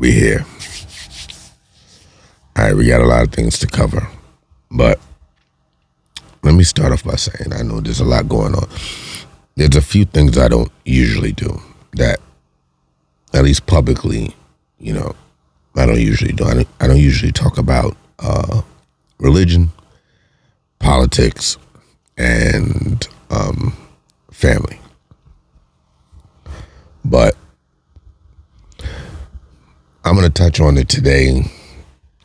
We here. All right, we got a lot of things to cover, but let me start off by saying I know there's a lot going on. There's a few things I don't usually do that, at least publicly, I don't usually do. I don't usually talk about religion, politics, and family. But I'm going to touch on it today,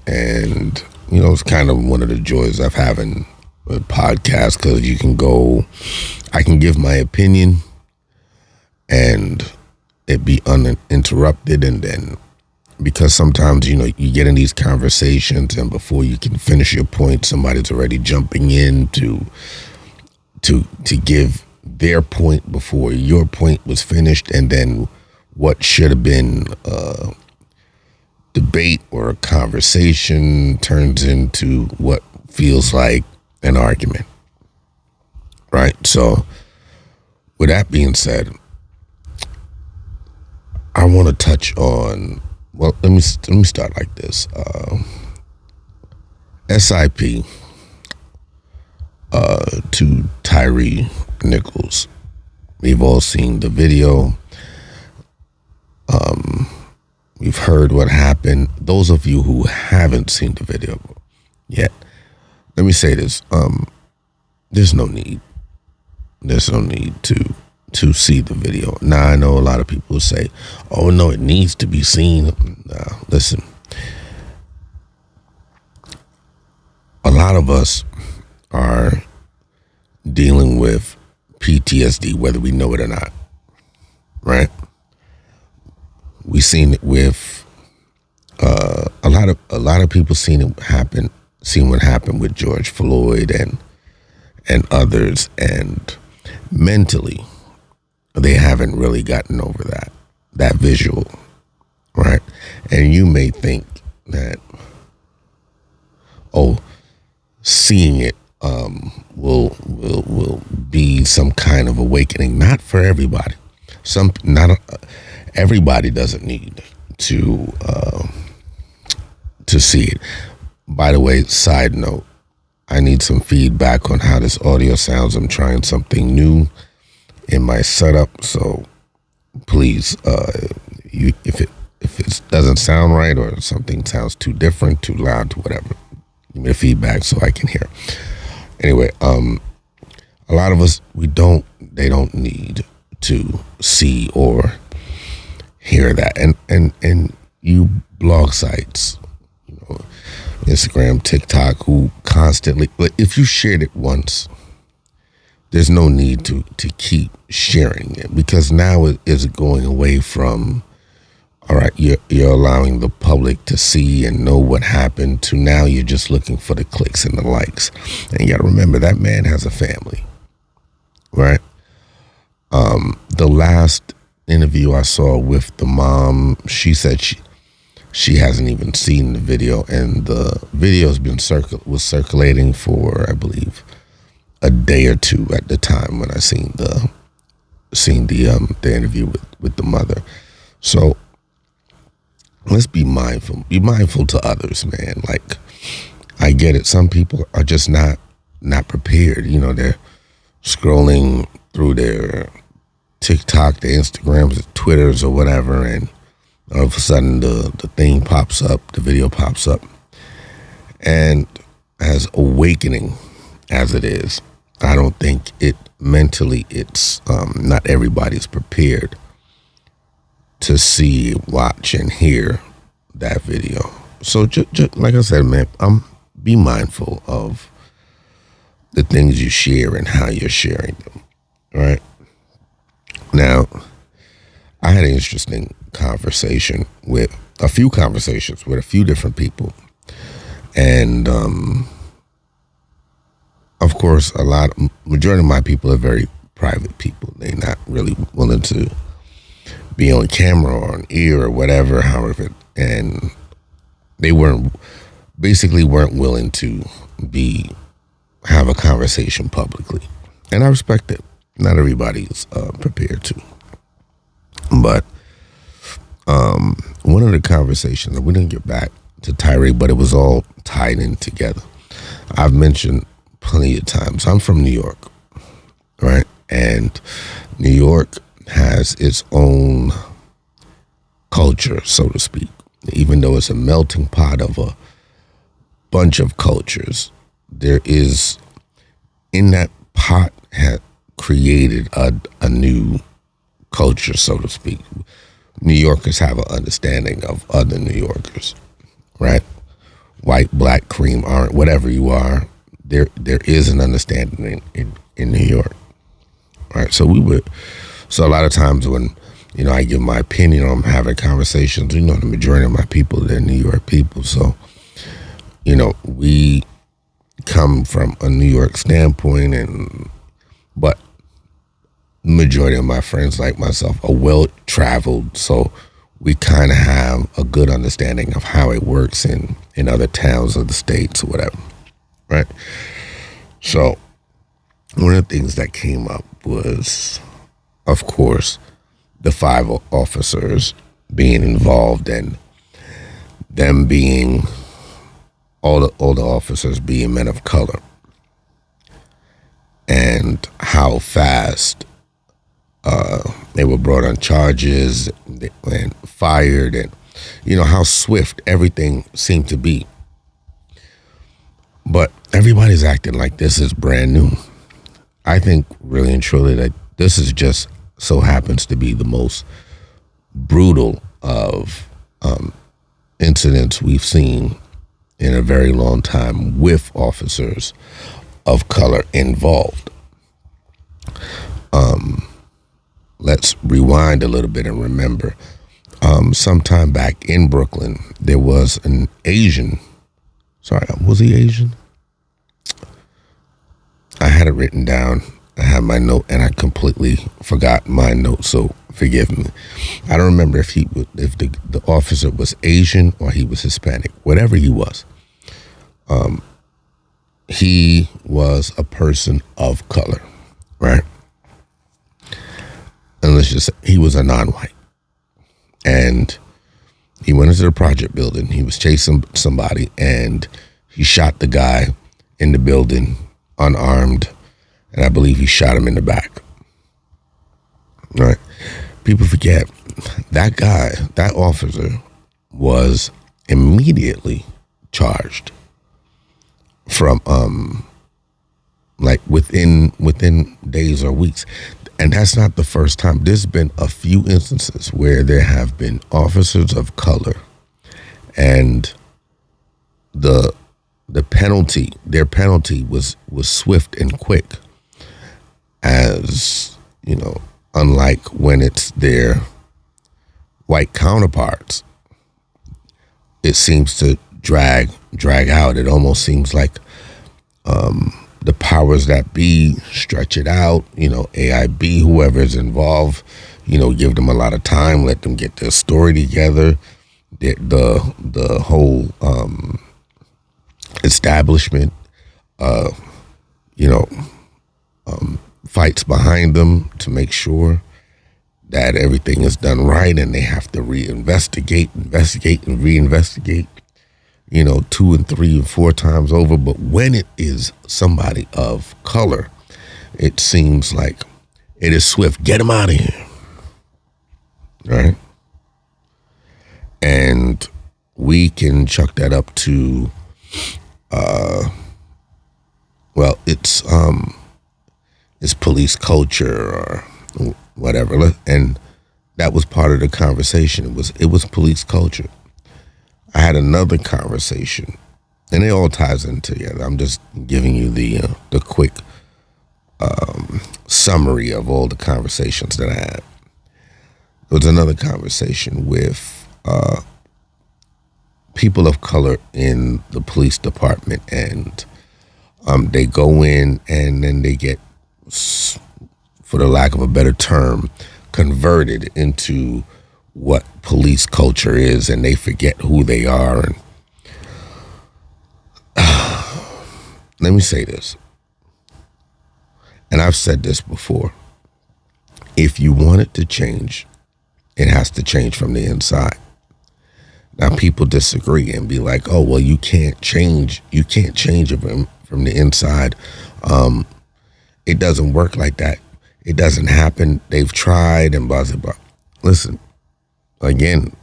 and it's kind of one of the joys of having a podcast, because I can give my opinion and it be uninterrupted, and then because sometimes you get in these conversations and before you can finish your point, somebody's already jumping in to give their point before your point was finished, and then what should have been debate or a conversation turns into what feels like an argument, right? So with that being said, I want to touch on, well, let me start like this. SIP to Tyree Nichols. We've all seen the video. We've heard what happened. Those of you who haven't seen the video yet, let me say this. There's no need. There's no need to see the video. Now, I know a lot of people say, oh, no, it needs to be seen. Listen. A lot of us are dealing with PTSD, whether we know it or not, right? We've seen it with a lot of people seen what happened with George Floyd and others, and mentally they haven't really gotten over that visual, right? And you may think that, seeing it will be some kind of awakening. Not for everybody. Everybody doesn't need to see it. By the way, side note, I need some feedback on how this audio sounds. I'm trying something new in my setup, so please, if it doesn't sound right or something sounds too different, too loud, too whatever, give me the feedback so I can hear. Anyway, a lot of us they don't need to see or hear that, and you blog sites, Instagram, TikTok, who constantly, but if you shared it once, there's no need to keep sharing it, because now it is going away from, all right, you're allowing the public to see and know what happened, to now you're just looking for the clicks and the likes. And you got to remember, that man has a family, right? The last interview I saw with the mom, she said she hasn't even seen the video, and the video's been circulating for, I believe, a day or two at the time when I seen the interview with the mother. So let's be mindful. Be mindful to others, man. Like, I get it. Some people are just not prepared. They're scrolling through their TikTok, their Instagrams, their Twitters, or whatever, and all of a sudden the thing pops up, the video pops up. And as awakening as it is, I don't think mentally it's not everybody's prepared to see, watch, and hear that video. So just like I said, man, be mindful of the things you share and how you're sharing them, right? Now, I had an interesting conversation with a few different people. And, of course, majority of my people are very private people. They're not really willing to be on camera or on ear or whatever, however, and they weren't willing to have a conversation publicly. And I respect it. Not everybody's prepared to. But one one of the conversations, and we didn't get back to Tyreek, but it was all tied in together. I've mentioned plenty of times, I'm from New York, right? And New York has its own culture, so to speak. Even though it's a melting pot of a bunch of cultures, there is, in that pot, had created a new culture, so to speak. New Yorkers have an understanding of other New Yorkers, right? White, black, cream, orange, whatever you are, there is an understanding in New York, right? So a lot of times when, I give my opinion, I'm having conversations, the majority of my people, they're New York people. So, we come from a New York standpoint, but the majority of my friends, like myself, are well-traveled, so we kind of have a good understanding of how it works in other towns of the states or whatever, right? So one of the things that came up was, of course, the 5 officers being involved and them being, all the officers being men of color, and how fast they were brought on charges and fired, and how swift everything seemed to be. But everybody's acting like this is brand new. I think really and truly that this is just so happens to be the most brutal of incidents we've seen in a very long time with officers of color involved. Let's rewind a little bit and remember, sometime back in Brooklyn, there was an Asian. Sorry, was he Asian? I had it written down. I had my note and I completely forgot my note, so forgive me. I don't remember if the officer was Asian or he was Hispanic, whatever he was. He was a person of color, right? And let's just say he was a non-white. And he went into the project building. He was chasing somebody and he shot the guy in the building unarmed. And I believe he shot him in the back. All right. People forget that guy, that officer was immediately charged from within days or weeks. And that's not the first time. There's been a few instances where there have been officers of color and their penalty was swift and quick, as unlike when it's their white counterparts, it seems to drag out. It almost seems like the powers that be stretch it out, AIB, whoever is involved, give them a lot of time, let them get their story together. The whole establishment, fights behind them to make sure that everything is done right, and they have to investigate and reinvestigate, 2 and 3 and 4 times over. But when it is somebody of color, it seems like it is swift. Get him out of here, right? And we can chuck that up to, it's police culture or whatever. And that was part of the conversation. It was police culture. I had another conversation, and it all ties in together. I'm just giving you the quick summary of all the conversations that I had. There was another conversation with people of color in the police department, and they go in and then they get, for the lack of a better term, converted into what police culture is, and they forget who they are. And let me say this, and I've said this before: if you want it to change, it has to change from the inside. Now people disagree and be like, "Oh, well, you can't change it from the inside. It doesn't work like that. It doesn't happen. They've tried and blah blah blah." Listen, again,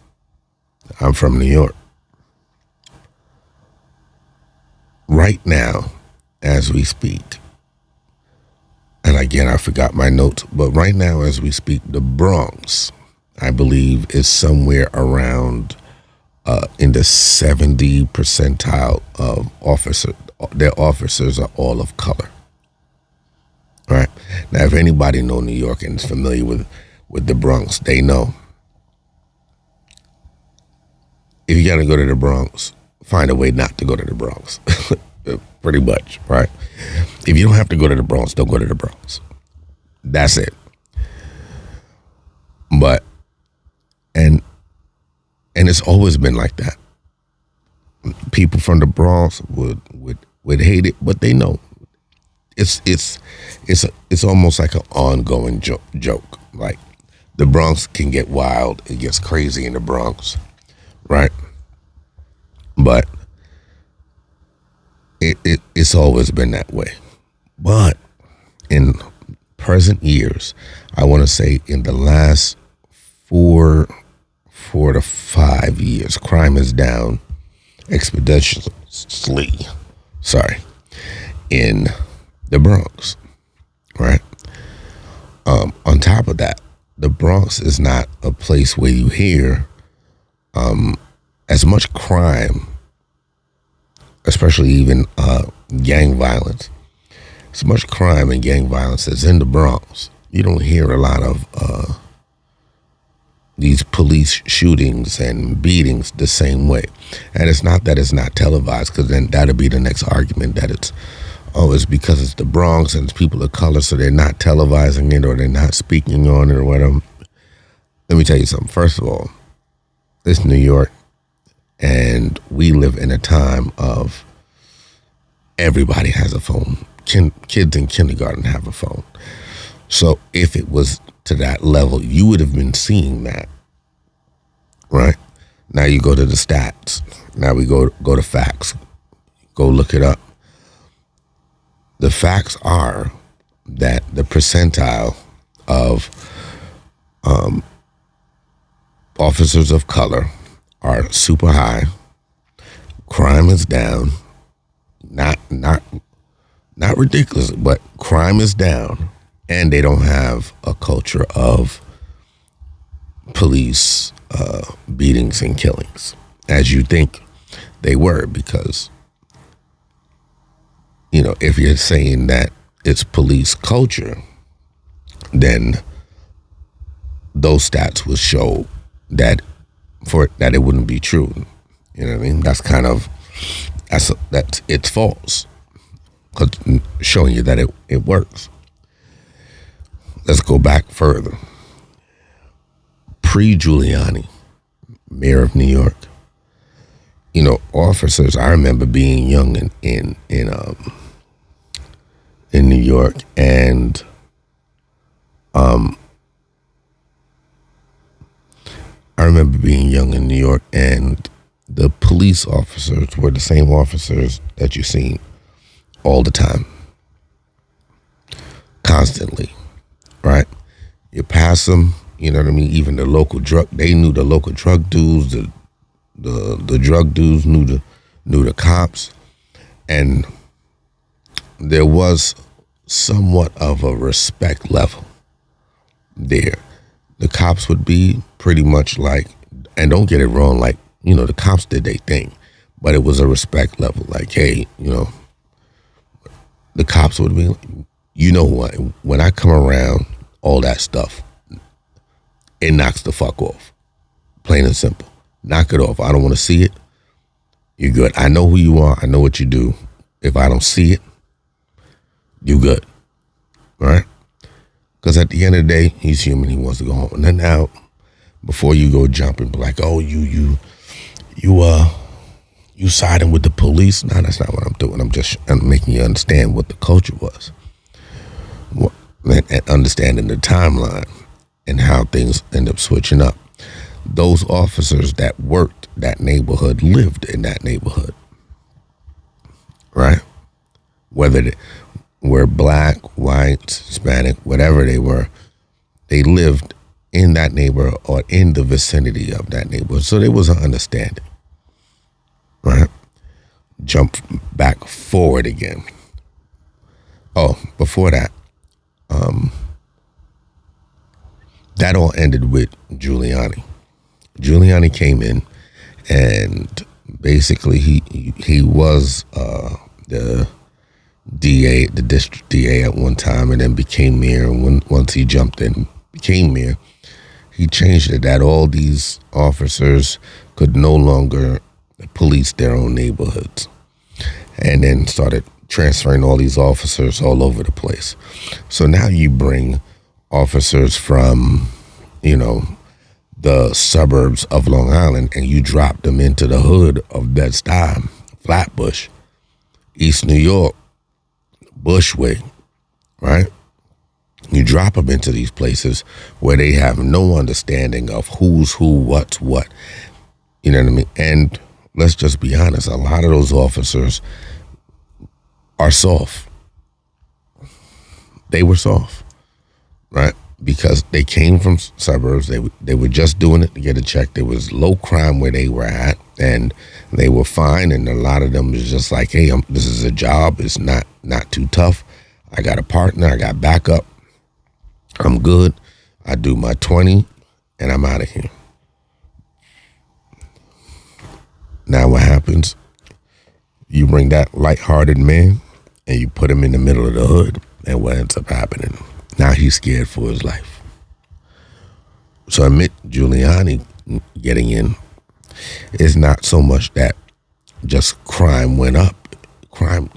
I'm from New York. Right now, as we speak, and again, I forgot my notes, but right now, as we speak, the Bronx, I believe, is somewhere around in the 70 percentile of officers. Their officers are all of color. Right? Now, if anybody know New York and is familiar with the Bronx, they know. If you got to go to the Bronx, find a way not to go to the Bronx. Pretty much, right? If you don't have to go to the Bronx, don't go to the Bronx. That's it. But, and it's always been like that. People from the Bronx would hate it, but they know it's almost like an ongoing joke. Like, the Bronx can get wild, it gets crazy in the Bronx, right? But it's always been that way. But in present years, I want to say in the last 4 to 5 years, crime is down exponentially. In the Bronx, right? On top of that, the Bronx is not a place where you hear as much crime, especially even gang violence. As much crime and gang violence as in the Bronx. You don't hear a lot of these police shootings and beatings the same way. And it's not that it's not televised, because then that'll be the next argument, that it's because it's the Bronx and it's people of color, so they're not televising it or they're not speaking on it or whatever. Let me tell you something. First of all, it's New York, and we live in a time of everybody has a phone. Kids in kindergarten have a phone. So if it was to that level, you would have been seeing that, right? Now you go to the stats. Now we go to facts. Go look it up. The facts are that the percentile of officers of color are super high. Crime is down. Not ridiculous, but crime is down, and they don't have a culture of police beatings and killings as you think they were, because if you're saying that it's police culture, then those stats will show that it wouldn't be true. You know what I mean? That's it's false, because showing you that it works. Let's go back further. Pre-Giuliani, mayor of New York, officers. I remember being young in New York, and I remember being young in New York, and the police officers were the same officers that you seen all the time, constantly, right? You pass them, you know what I mean? Even the local they knew the local drug dudes, the drug dudes knew the cops, and there was somewhat of a respect level there. The cops would be pretty much like, and don't get it wrong, like, the cops did their thing, but it was a respect level. Like, hey, the cops would be, what? When I come around, all that stuff, it knocks the fuck off. Plain and simple. Knock it off. I don't want to see it. You're good. I know who you are. I know what you do. If I don't see it, you good. All right? Because at the end of the day, he's human. He wants to go home. And then now, before you go jumping, be like, oh, you siding with the police? No, that's not what I'm doing. I'm making you understand what the culture was, and understanding the timeline and how things end up switching up. those officers that worked that neighborhood lived in that neighborhood, right? Whether they were black, white, Hispanic, whatever they lived in that neighborhood or in the vicinity of that neighborhood. So there was an understanding, right? Jump back forward again. Oh, before that, that all ended with Giuliani. Giuliani came in, and basically he was the DA, the district DA at one time, and then became mayor. And once he jumped in, became mayor, he changed it that all these officers could no longer police their own neighborhoods, and then started transferring all these officers all over the place. So now you bring officers from, the suburbs of Long Island, and you drop them into the hood of Bed-Stuy, Flatbush, East New York, Bushwick, right? You drop them into these places where they have no understanding of who's who, what's what. You know what I mean? And let's just be honest, a lot of those officers are soft. They were soft, right? Because they came from suburbs. They were just doing it to get a check. There was low crime where they were at, and they were fine. And a lot of them was just like, hey, this is a job. It's not too tough. I got a partner. I got backup. I'm good. I do my 20, and I'm out of here. Now what happens? You bring that lighthearted man, and you put him in the middle of the hood, and what ends up happening? Now he's scared for his life. So admit Giuliani getting in is not so much that just crime went up. Crime,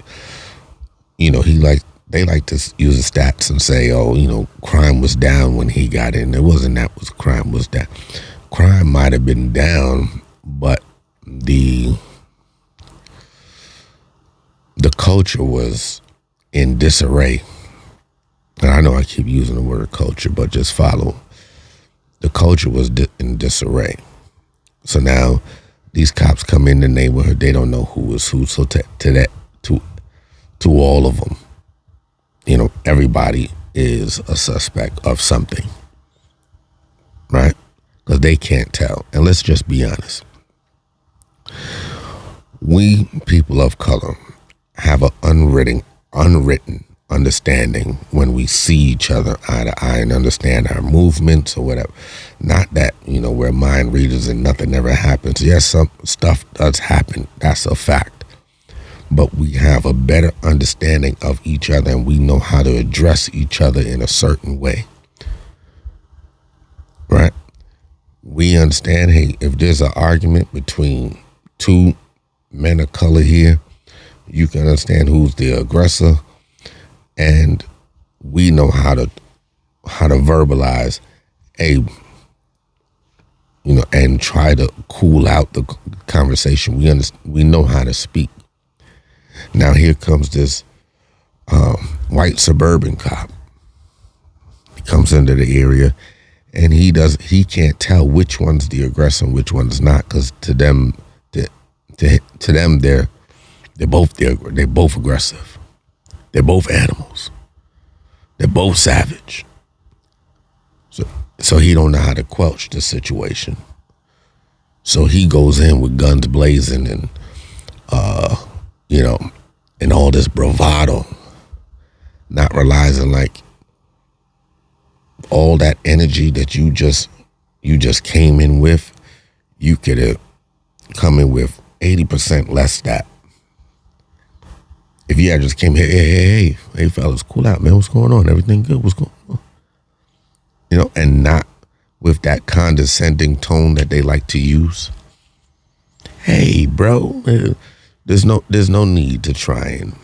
they like to use the stats and say, crime was down when he got in. It wasn't that was crime was down. Crime might have been down, but the culture was in disarray. And I know I keep using the word culture, but just follow. The culture was in disarray. So now these cops come in the neighborhood, they don't know who is who. So to all of them, everybody is a suspect of something, right? Because they can't tell. And let's just be honest. We people of color have an unwritten understanding when we see each other eye to eye and understand our movements or whatever. Not that, we're mind readers and nothing ever happens. Yes, some stuff does happen. That's a fact. But we have a better understanding of each other, and we know how to address each other in a certain way. Right? We understand, hey, if there's an argument between two men of color here, you can understand who's the aggressor. And we know how to verbalize and try to cool out the conversation. We know how to speak. Now here comes this white suburban cop. He comes into the area, and he can't tell which one's the aggressor and which one's not, because to them they're both aggressive. They're both animals. They're both savage. So he don't know how to quelch the situation. So he goes in with guns blazing and and all this bravado, not realizing like all that energy that you just came in with, you could have come in with 80% less that. If you had just came here, hey, fellas, cool out, man. What's going on? Everything good? What's going on? And not with that condescending tone that they like to use. Hey, bro, there's no need to try and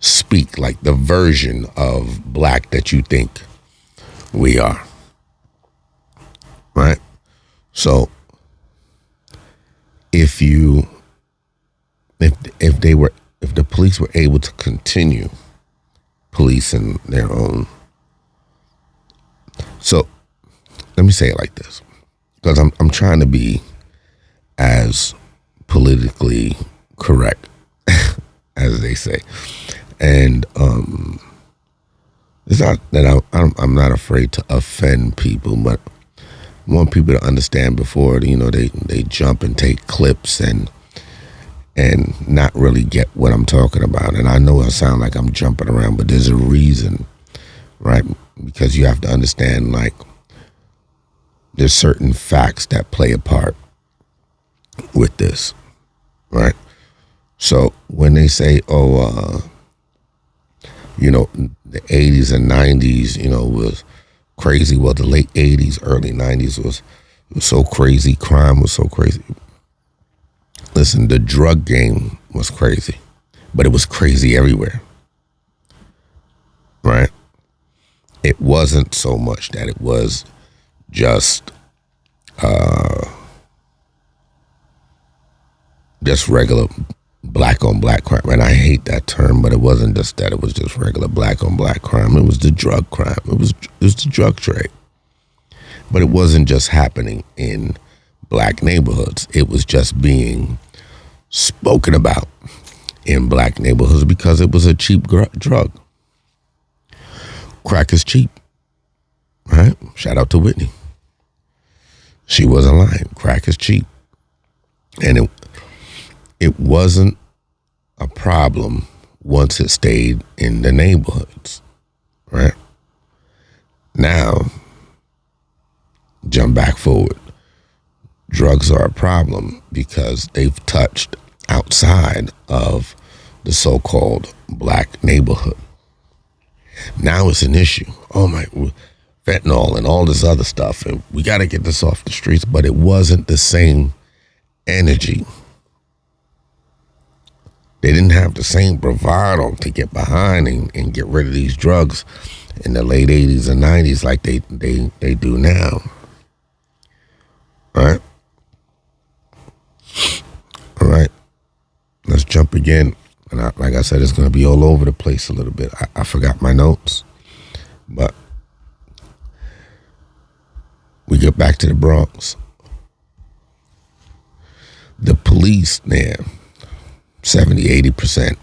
speak like the version of black that you think we are. Right? So if the police were able to continue policing their own. So let me say it like this. because I'm trying to be as politically correct as they say, and it's not that I'm not afraid to offend people, but I want people to understand before they jump and take clips and not really get what I'm talking about. And I know I sound like I'm jumping around, but there's a reason, right? Because you have to understand, like, there's certain facts that play a part with this, right? So when they say, the 80s and 90s, was crazy. Well, the late 80s, early 90s was so crazy. Crime was so crazy. Listen, the drug game was crazy, but it was crazy everywhere, right? It wasn't so much that it was just regular black on black crime. And I hate that term, but it wasn't just that. It was just regular black on black crime. It was the drug crime. It was the drug trade. But it wasn't just happening in black neighborhoods. It was just being spoken about in black neighborhoods because it was a cheap drug. Crack is cheap, right? Shout out to Whitney. She wasn't lying. Crack is cheap. And it wasn't a problem once it stayed in the neighborhoods, right? Now, jump back forward. Drugs are a problem because they've touched outside of the so-called black neighborhood. Now it's an issue. Oh my, fentanyl and all this other stuff, and we got to get this off the streets, but it wasn't the same energy. They didn't have the same bravado to get behind and get rid of these drugs in the late 80s and 90s like they do now. All right? All right. Let's jump again. And like I said, it's going to be all over the place a little bit. I forgot my notes. But we get back to the Bronx. The police there, 70-80%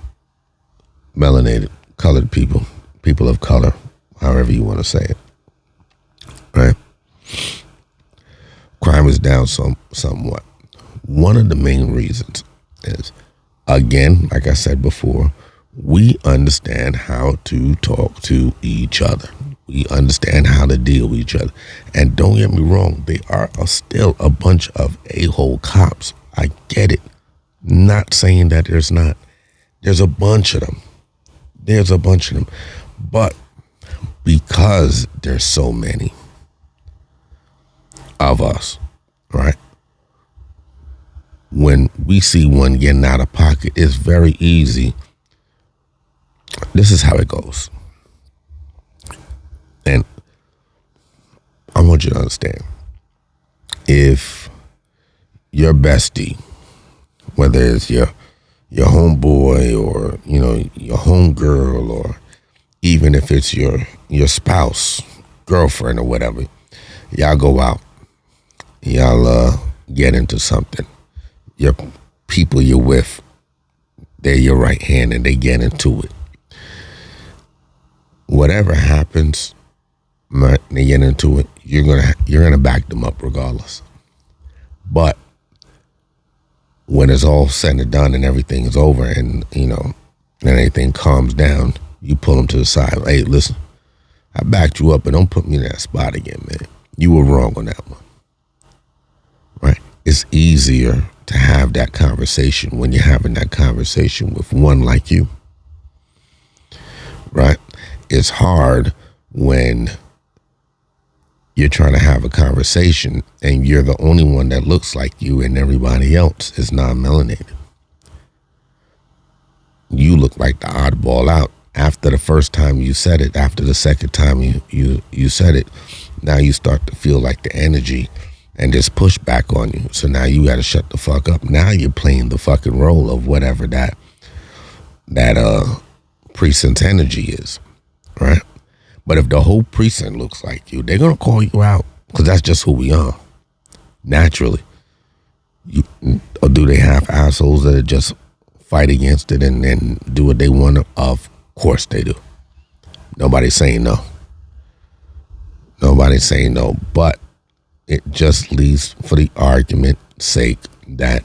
melanated, colored people of color, however you want to say it. Right? Crime is down somewhat. One of the main reasons is, again, like I said before, we understand how to talk to each other. We understand how to deal with each other. And don't get me wrong, they are still a bunch of a-hole cops. I get it. Not saying that there's not. There's a bunch of them. But because there's so many of us, right? When we see one getting out of pocket, it's very easy. This is how it goes. And I want you to understand, if your bestie, whether it's your homeboy or, your homegirl, or even if it's your spouse, girlfriend or whatever, y'all go out, y'all get into something. Your people you're with, they're your right hand and they get into it. Whatever happens, right, they get into it, you're gonna back them up regardless. But when it's all said and done and everything is over and everything calms down, you pull them to the side. Hey, listen, I backed you up, but don't put me in that spot again, man. You were wrong on that one. Right? It's easier to have that conversation when you're having that conversation with one like you. Right? It's hard when you're trying to have a conversation and you're the only one that looks like you and everybody else is non-melanated. You look like the oddball out. After the first time you said it, after the second time you said it, now you start to feel like the energy and this pushback on you. So now you got to shut the fuck up. Now you're playing the fucking role of whatever that precinct's energy is, right? But if the whole precinct looks like you, they're going to call you out because that's just who we are. naturally. Or do they have assholes that just fight against it and do what they want? Of course they do. Nobody's saying no. Nobody's saying no. But it just leaves for the argument's sake that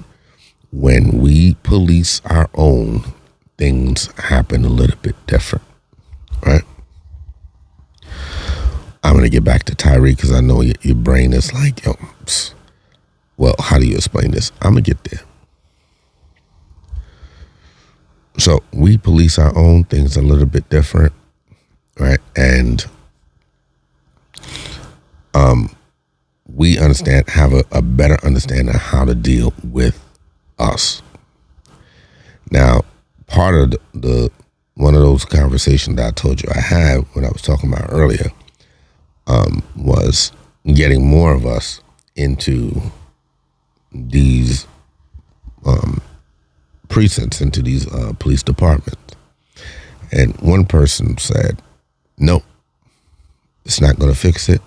when we police our own, things happen a little bit different, right? I'm going to get back to Tyree because I know your brain is like, yo, well, how do you explain this? I'm going to get there. So we police our own things a little bit different, right? And we have a better understanding of how to deal with us. Now, part of one of those conversations that I told you I had when I was talking about earlier was getting more of us into these precincts, into these police departments. And one person said, no, it's not going to fix it,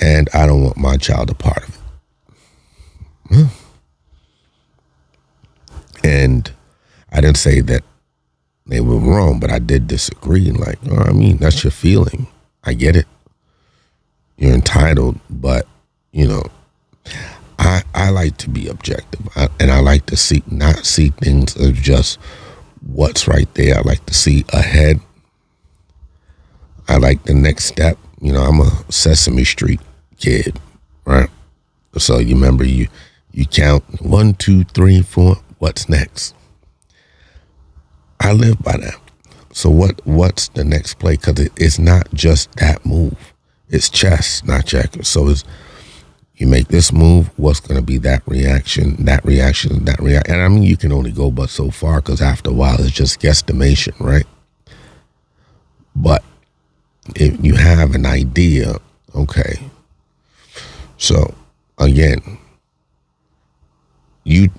and I don't want my child a part of it. And I didn't say that they were wrong, but I did disagree. Like, I mean, that's your feeling. I get it. You're entitled, but, I like to be objective, and I like to not see things as just what's right there. I like to see ahead. I like the next step. I'm a Sesame Street kid, right? So you remember you count 1, 2, 3, 4. What's next? I live by that. So what's the next play? Because it's not just that move. It's chess, not checkers. So you make this move, what's going to be that reaction? And I mean, you can only go but so far because after a while, it's just guesstimation, right? But if you have an idea, okay. So again, you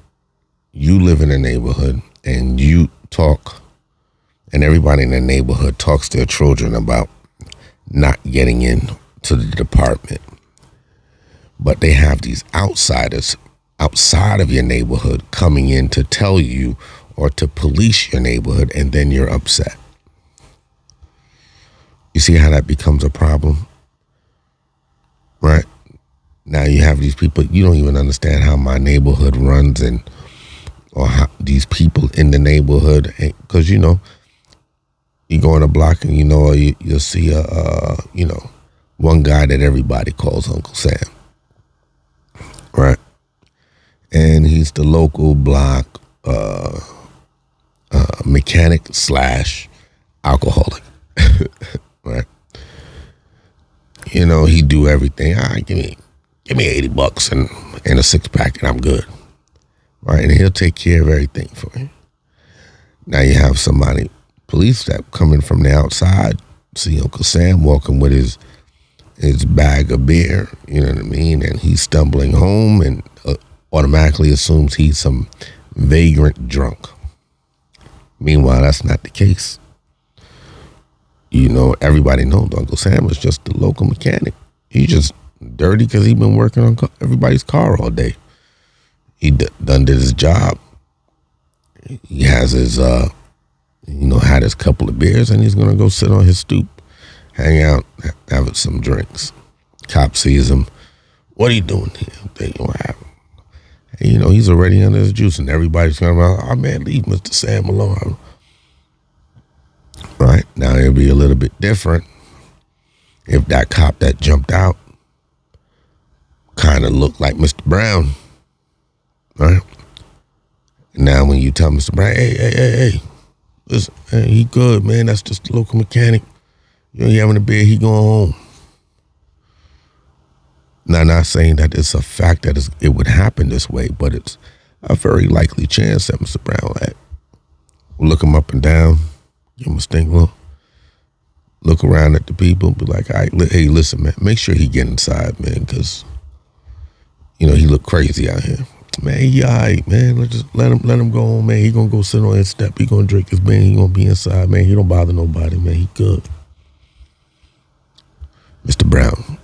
live in a neighborhood and you talk, and everybody in the neighborhood talks to their children about not getting in to the department. But they have these outsiders outside of your neighborhood coming in to tell you or to police your neighborhood, and then you're upset. You see how that becomes a problem? Right? Now you have these people, you don't even understand how my neighborhood runs or how these people in the neighborhood, because, you go on a block and, you'll see one guy that everybody calls Uncle Sam. Right. And he's the local block mechanic / alcoholic. Right. He do everything. Give me $80 and a 6-pack and I'm good. Right. And he'll take care of everything for you. Now you have police that coming from the outside, see Uncle Sam walking with his bag of beer, you know what I mean? And he's stumbling home and automatically assumes he's some vagrant drunk. Meanwhile, that's not the case. Everybody knows Uncle Sam is just the local mechanic. He's just dirty because he's been working on everybody's car all day. He done did his job. He has his, had his couple of beers, and he's going to go sit on his stoop, hang out, have some drinks. Cop sees him. What are you doing here? They don't have him. And, he's already under his juice, and everybody's going around, oh, man, leave Mr. Sam alone. Right? Now, it'll be a little bit different if that cop that jumped out kind of looked like Mr. Brown. Right? Now, when you tell Mr. Brown, hey, listen, hey, he good, man. That's just the local mechanic. He having a beer, he going home. Now, not saying that it's a fact that it would happen this way, but it's a very likely chance that Mr. Brown will look him up and down, give him a stink look around at the people, be like, all right, hey, listen, man, make sure he get inside, man, because, he look crazy out here. Man, he all right, man. Let him go home, man. He gonna go sit on his step. He gonna drink his beer. He gonna be inside, man. He don't bother nobody, man. He good. Mr. Brown,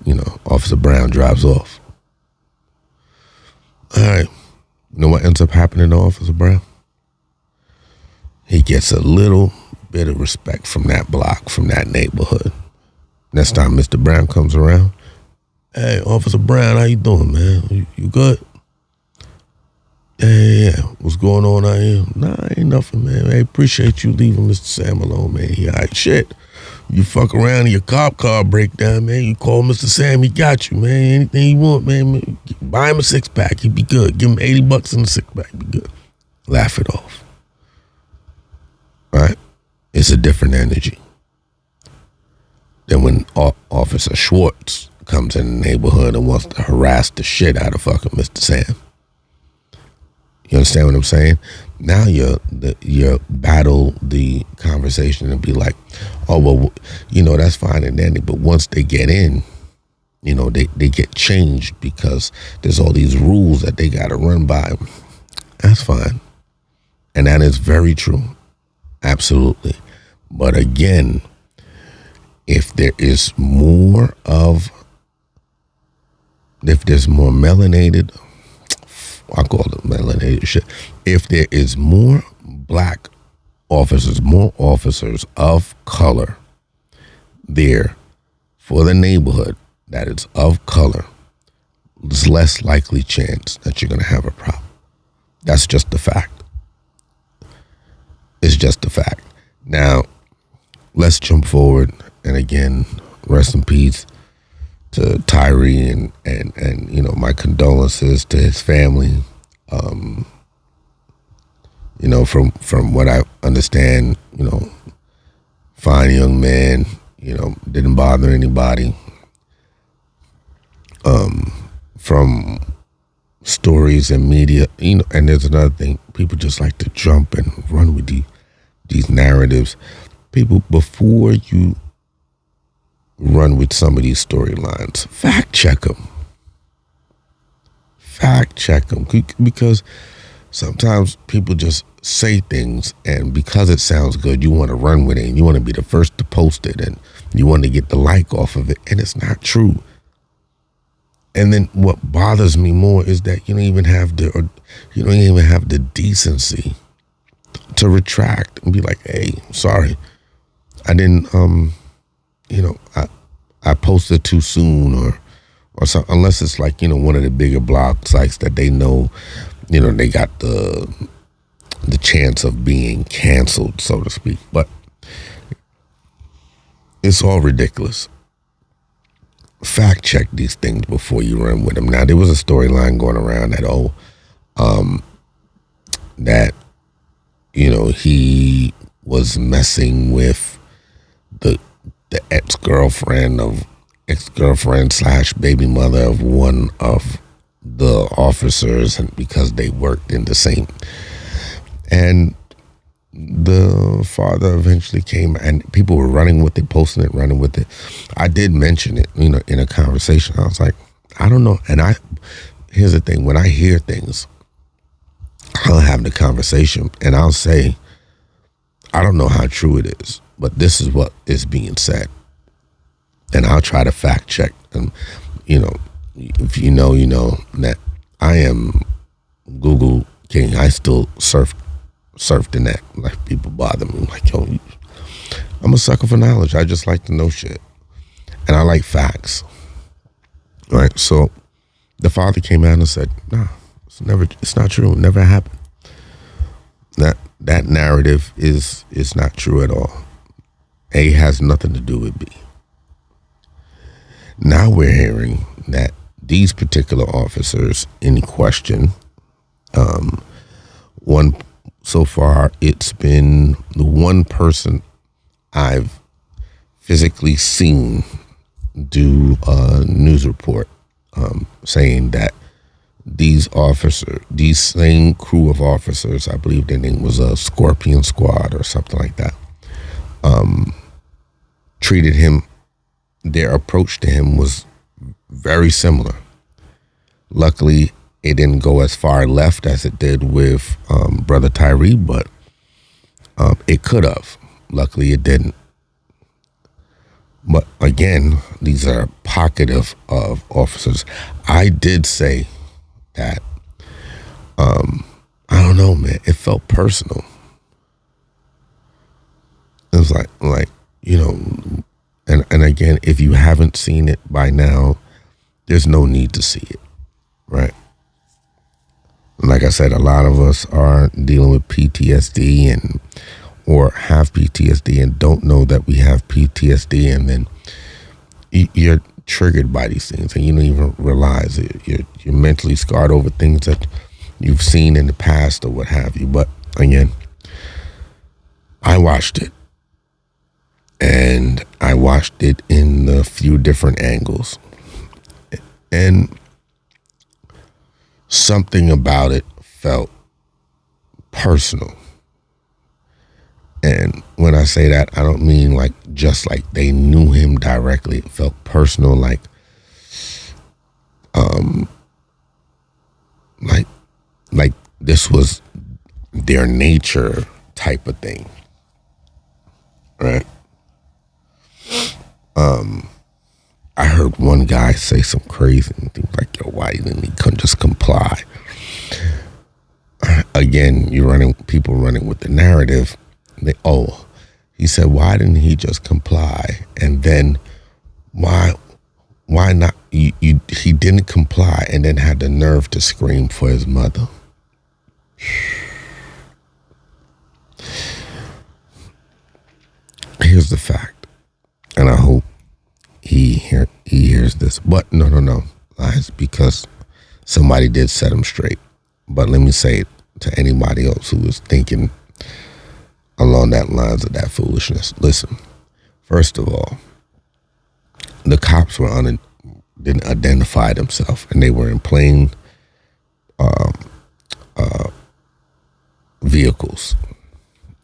Officer Brown drives off. what ends up happening to Officer Brown? He gets a little bit of respect from that block, from that neighborhood. Next time Mr. Brown comes around, hey, Officer Brown, how you doing, man? You good? Yeah. What's going on out here? Nah, ain't nothing, man. Hey, appreciate you leaving Mr. Sam alone, man. He all right. Shit. You fuck around and your cop car break down, man. You call Mr. Sam, he got you, man. Anything you want, man. Buy him a 6-pack. He'd be good. Give him $80 in a 6-pack. He'd be good. Laugh it off. Right? It's a different energy than when Officer Schwartz comes in the neighborhood and wants to harass the shit out of fucking Mr. Sam. You understand what I'm saying? Now you battle the conversation and be like, oh, well, that's fine and dandy. But once they get in, they get changed because there's all these rules that they got to run by. That's fine. And that is very true. Absolutely. But again, if there's more melanated, I call it melanated shit. If there is more black officers, more officers of color there for the neighborhood that is of color, there's less likely chance that you're going to have a problem. That's just the fact. It's just a fact. Now, let's jump forward. And again, rest in peace to Tyree and my condolences to his family. From what I understand, fine young man, didn't bother anybody. From stories and media, and there's another thing, people just like to jump and run with these narratives. People, before you run with some of these storylines, fact check them, because sometimes people just say things, and because it sounds good, you want to run with it, and you want to be the first to post it, and you want to get the like off of it, and it's not true. And then what bothers me more is that you don't even have the decency to retract and be like, hey, sorry, I didn't, I posted too soon or something, unless it's like, one of the bigger blog sites that they know, they got the chance of being canceled, so to speak. But it's all ridiculous. Fact check these things before you run with them. Now, there was a storyline going around that he was messing with the ex-girlfriend / baby mother of one of the officers, and because they worked in the same, and the father eventually came, and people were running with it, posting it, running with it. I did mention it, in a conversation. I was like, I don't know. And here's the thing, when I hear things, I'll have the conversation and I'll say, I don't know how true it is, but this is what is being said. And I'll try to fact check. And, if you know that I am Google King. I still surfed in that. Like, people bother me. I'm like, yo, I'm a sucker for knowledge. I just like to know shit. And I like facts. Right? So the father came out and said, nah, it's not true. It never happened. That narrative is not true at all. A has nothing to do with B. Now we're hearing that these particular officers in question, so far, it's been the one person I've physically seen do a news report saying that these same crew of officers, I believe their name was a Scorpion Squad or something like that, treated him, their approach to him was very similar. Luckily, it didn't go as far left as it did with Brother Tyree, but it could have. Luckily, it didn't. But again, these are a pocket of officers. I did say that man, it felt personal. It was like, you know, and again, if you haven't seen it by now, there's no need to see it, right? Like I said, a lot of us are dealing with PTSD or have PTSD and don't know that we have PTSD, and then you're triggered by these things and you don't even realize it. You're mentally scarred over things that you've seen in the past or what have you. But again, I watched it, and I watched it in a few different angles, and something about it felt personal. And when I say that, I don't mean like just like they knew him directly. It felt personal, like this was their nature type of thing, right? I heard one guy say some crazy things like, yo, why didn't he just comply? Again, people running with the narrative. He said, why didn't he just comply? And then why not? He didn't comply and then had the nerve to scream for his mother. Here's the fact, and I hope he hears this. But no, lies, because somebody did set him straight. But let me say it to anybody else who is thinking along that lines of that foolishness. Listen, first of all, the cops didn't identify themselves, and they were in plain vehicles,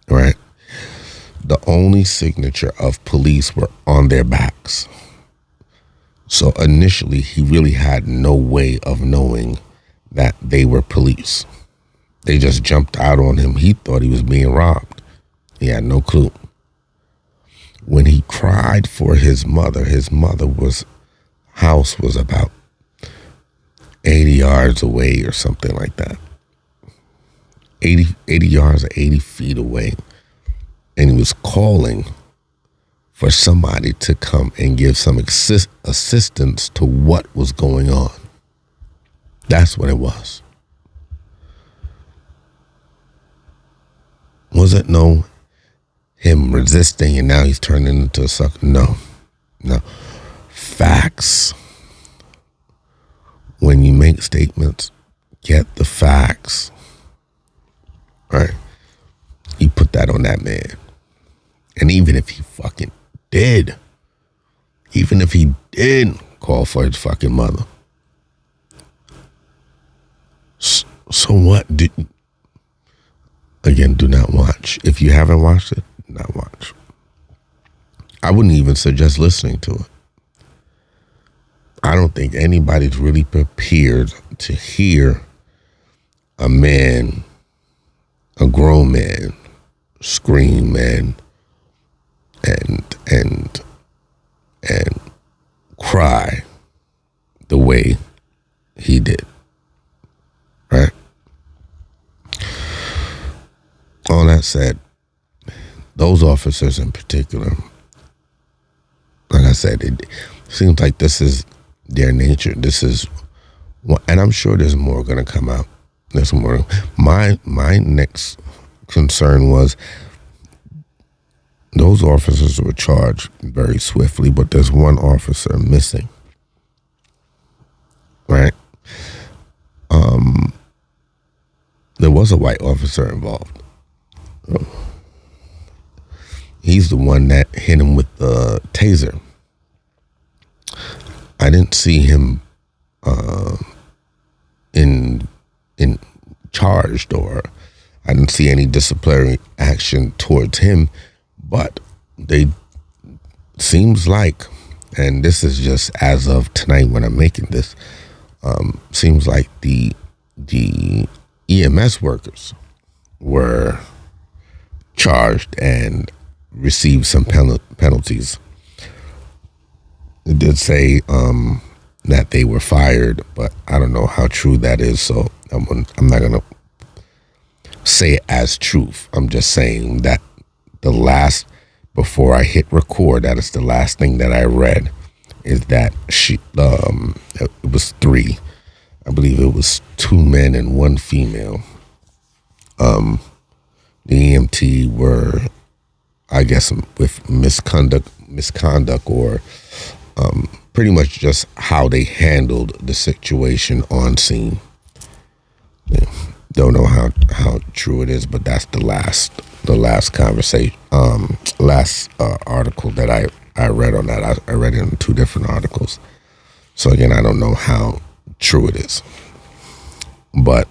right? The only signature of police were on their backs. So initially, he really had no way of knowing that they were police. They just jumped out on him. He thought he was being robbed. He had no clue. When he cried for his mother's house was about 80 yards away or something like that. 80 yards or 80 feet away. And he was calling for somebody to come and give some assistance to what was going on. That's what it was. Was it him resisting and now he's turning into a sucker? No. Facts. When you make statements, get the facts. Right? He put that on that man. And even if he fucking did call for his fucking mother, so what? Again, do not watch. If you haven't watched it, do not watch. I wouldn't even suggest listening to it. I don't think anybody's really prepared to hear a grown man, scream and cry the way he did, right? All that said, those officers in particular, like I said, it seems like this is their nature. This is, and I'm sure there's more going to come out. There's more. My next concern was those officers were charged very swiftly, but there's one officer missing, right? There was a white officer involved. He's the one that hit him with the taser. I didn't see him in charged, or I didn't see any disciplinary action towards him, but they seems like, and this is just as of tonight when I'm making this, seems like the EMS workers were charged and received some penalties. It did say that they were fired, but I don't know how true that is, so I'm not going to say it as truth. I'm just saying that before I hit record, that is the last thing that I read, is that it was 3. I believe it was 2 men and 1 female. The EMT were, I guess, with misconduct or pretty much just how they handled the situation on scene. Yeah. Don't know how true it is, but that's the last conversation, last article that I read on that. I read it in 2 different articles. So again, I don't know how true it is, but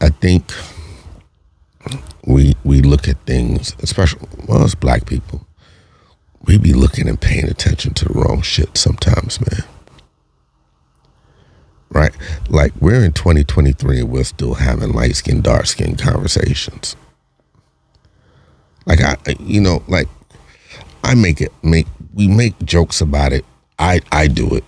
I think we look at things, especially as Black people, we be looking and paying attention to the wrong shit sometimes, man. Right? Like, we're in 2023 and we're still having light skin, dark skin conversations. Like, we make jokes about it. I do it.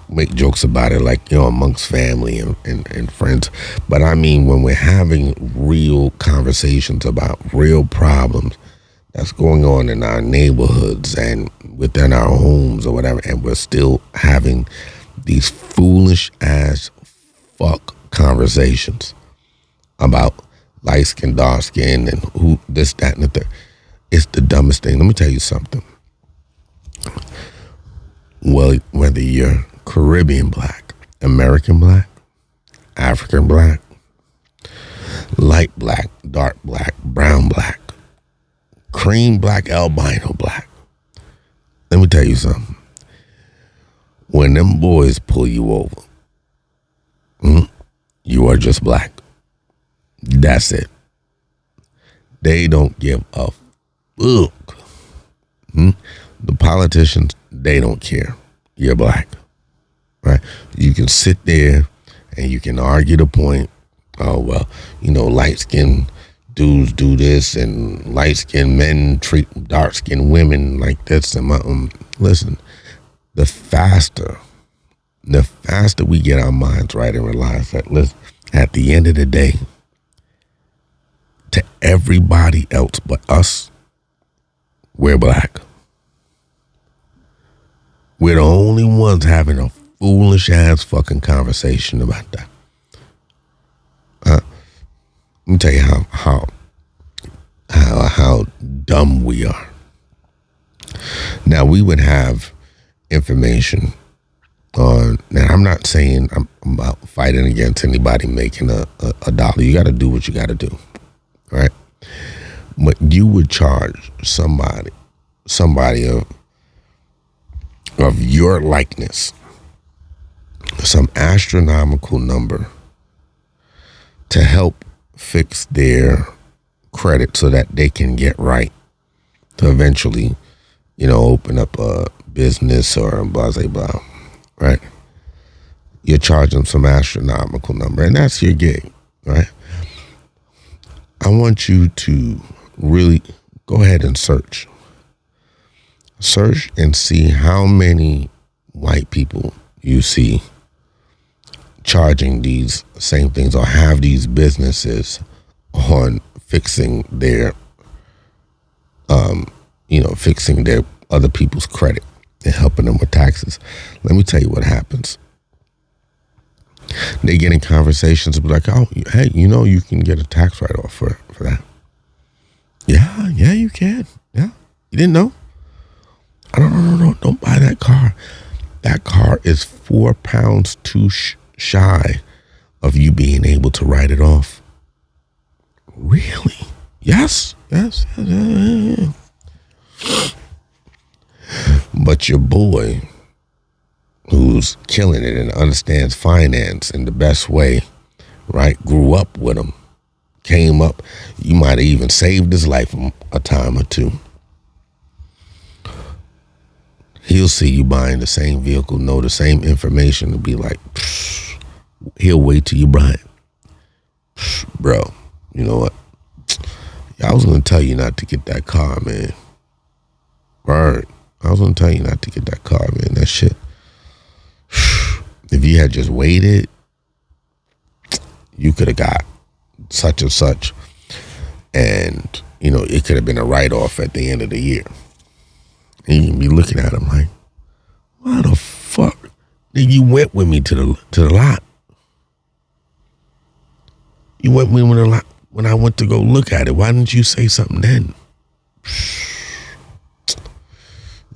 Make jokes about it, like, amongst family and friends. But I mean, when we're having real conversations about real problems that's going on in our neighborhoods and within our homes or whatever, and we're still having these foolish ass fuck conversations about light skin, dark skin, and who this, that, and the third. It's the dumbest thing. Let me tell you something. Well, whether you're Caribbean Black, American Black, African Black, light Black, dark Black, brown Black, cream Black, albino Black. Let me tell you something. When them boys pull you over, you are just Black. That's it. They don't give a fuck. The politicians, they don't care. You're Black. Right? You can sit there and you can argue the point. Oh, well, light-skinned dudes do this and light-skinned men treat dark-skinned women like this. And listen, the faster we get our minds right and realize that, listen, at the end of the day, to everybody else but us, we're Black. We're the only ones having a foolish ass fucking conversation about that. Let me tell you how dumb we are. Now, we would have information on. Now, I'm not saying I'm about fighting against anybody making a dollar. You got to do what you got to do, right? But you would charge somebody of your likeness some astronomical number to help fix their credit so that they can get right to eventually, open up a business or blah, blah, blah, right? You're charging some astronomical number, and that's your gig, right? I want you to really go ahead and search and see how many white people you see charging these same things or have these businesses on fixing their fixing their other people's credit and helping them with taxes. Let me tell you what happens. They get in conversations like, oh, hey, you can get a tax write-off for that. Yeah, you can. Yeah, you didn't know? No, don't buy that car. That car is 4 pounds too shy of you being able to write it off. Really? Yes. But your boy, who's killing it and understands finance in the best way, right? Grew up with him, came up. You might have even saved his life a time or two. He'll see you buying the same vehicle, know the same information, and be like, he'll wait till you buy it. Bro, you know what? I was going to tell you not to get that car, man. Word. I was going to tell you not to get that car, man. That shit. if you had just waited, you could have got such and such, and it could have been a write-off at the end of the year. And you can be looking at them like, why the fuck did you went with me to the lot? You went with me to the lot when I went to go look at it. Why didn't you say something then?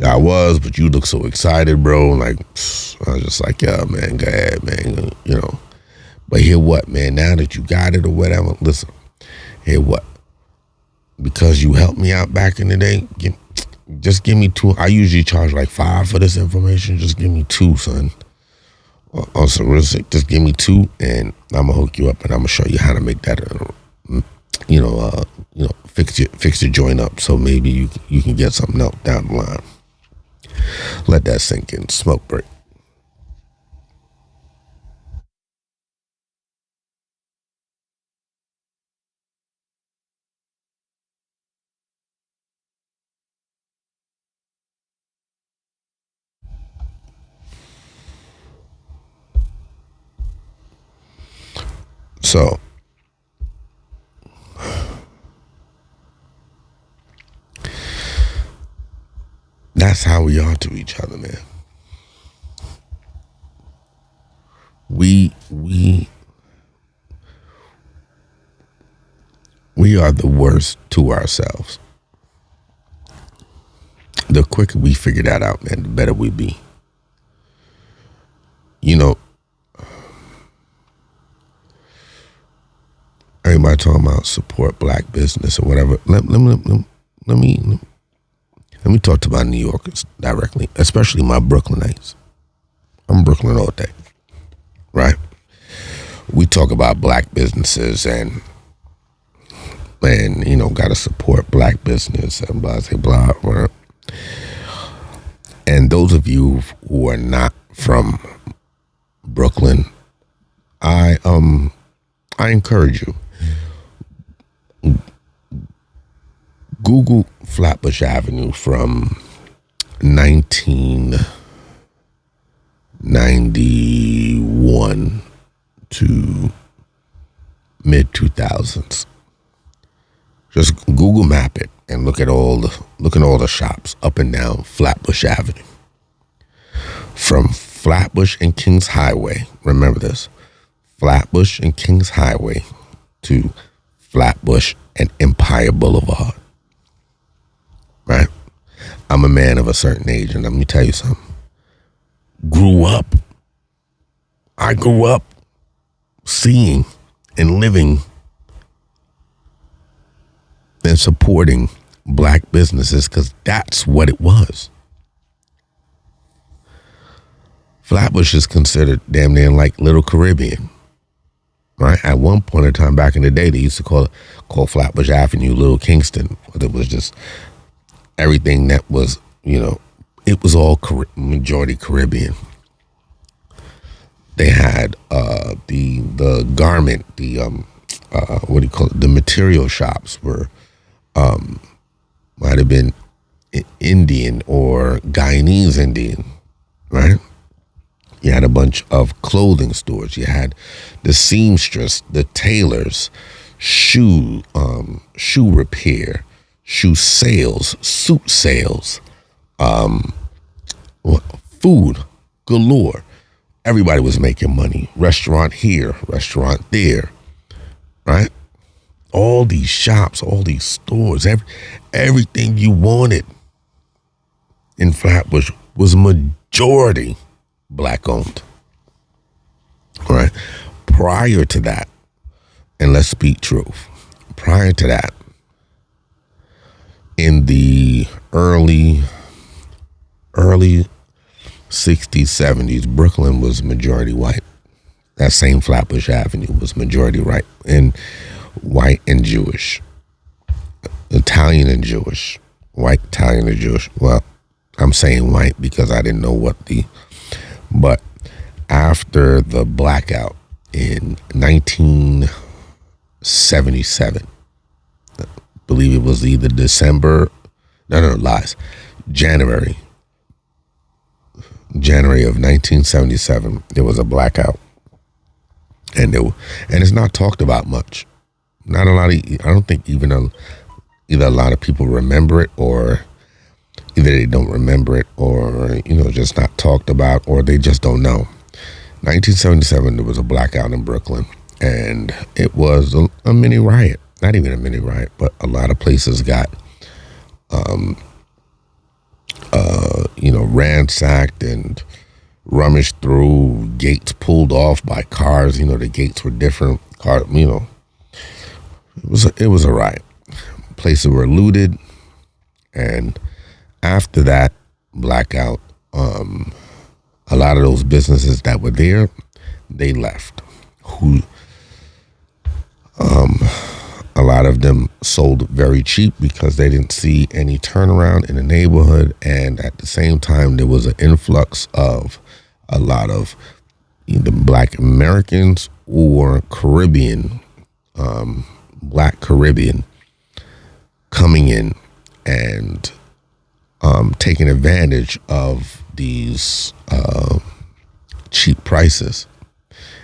I was, but you look so excited, bro. Like, I was just like, yeah, man, go ahead, man. But hear what, man? Now that you got it or whatever, listen. Hear what? Because you helped me out back in the day, just give me 2. I usually charge like 5 for this information. Just give me 2, son. On some real sick, just give me 2, and I'm gonna hook you up, and I'm gonna show you how to make that, fix your joint up, so maybe you can get something else down the line. Let that sink in. Smoke break. So, that's how we are to each other, man. We are the worst to ourselves. The quicker we figure that out, man, the better we be. Everybody talking about support black business or whatever. Let me talk to my New Yorkers directly, especially my Brooklynites. I'm Brooklyn all day, right? We talk about black businesses and gotta support black business and blah, blah, blah. And those of you who are not from Brooklyn, I encourage you. Google Flatbush Avenue from 1991 to mid 2000s. Just Google map it and look at all the shops up and down Flatbush Avenue. From Flatbush and Kings Highway, remember this, Flatbush and Kings Highway to Flatbush and Empire Boulevard. Right? I'm a man of a certain age, and let me tell you something. I grew up seeing and living and supporting black businesses because that's what it was. Flatbush is considered damn near like Little Caribbean. Right? At one point in time back in the day, they used to call Flatbush Avenue Little Kingston. It was just everything that was, it was all majority Caribbean. They had the garment, what do you call it? The material shops were might have been Indian or Guyanese Indian, right? You had a bunch of clothing stores. You had the seamstress, the tailors, shoe repair, shoe sales, suit sales, food galore. Everybody was making money. Restaurant here, restaurant there, right? All these shops, all these stores, everything you wanted in Flatbush was majority black owned, right? Prior to that, and let's speak truth, prior to that, in the early 60s, 70s, Brooklyn was majority white. That same Flatbush Avenue was majority white and Jewish, Italian and Jewish, white, Italian and Jewish. Well, I'm saying white because I didn't know but after the blackout in 1977, I believe it was either January January of 1977, there was a blackout, and it's not talked about much. Not a lot of, I don't think either a lot of people remember it, or either they don't remember it, or just not talked about, or they just don't know. 1977, there was a blackout in Brooklyn, and it was a mini riot. Not even a mini riot, but a lot of places got ransacked and rummaged through, gates pulled off by cars. The gates were different. It was a riot. Places were looted, and after that blackout, a lot of those businesses that were there, they left. A lot of them sold very cheap because they didn't see any turnaround in the neighborhood, and at the same time, there was an influx of a lot of either Black Americans or Caribbean, Black Caribbean, coming in and taking advantage of these cheap prices.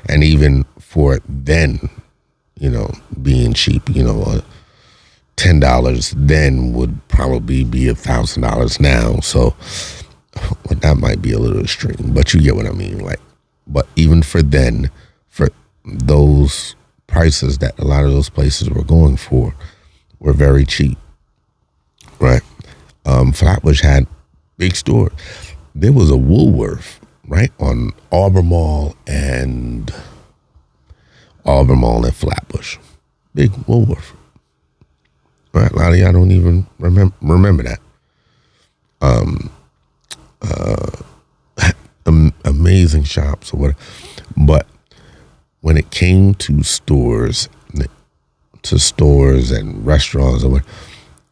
And even for then, being cheap, $10 then would probably be $1,000 now. So that might be a little extreme, but you get what I mean. But even for then, for those prices that a lot of those places were going for were very cheap, right? Flatbush had big stores. There was a Woolworth, right, on Albemarle and Flatbush. Big Woolworth. Right? A lot of y'all don't even remember that. Amazing shops or whatever. But when it came to stores and restaurants or whatever,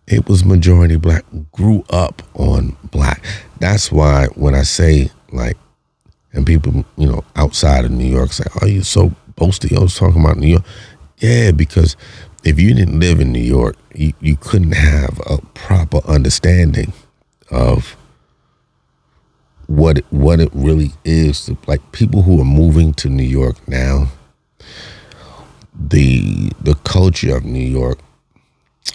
it was majority Black. Grew up on Black. That's why when I say, and people, outside of New York say, "Oh, you so boasty." I was talking about New York. Yeah, because if you didn't live in New York, you couldn't have a proper understanding of what it really is. People who are moving to New York now, the culture of New York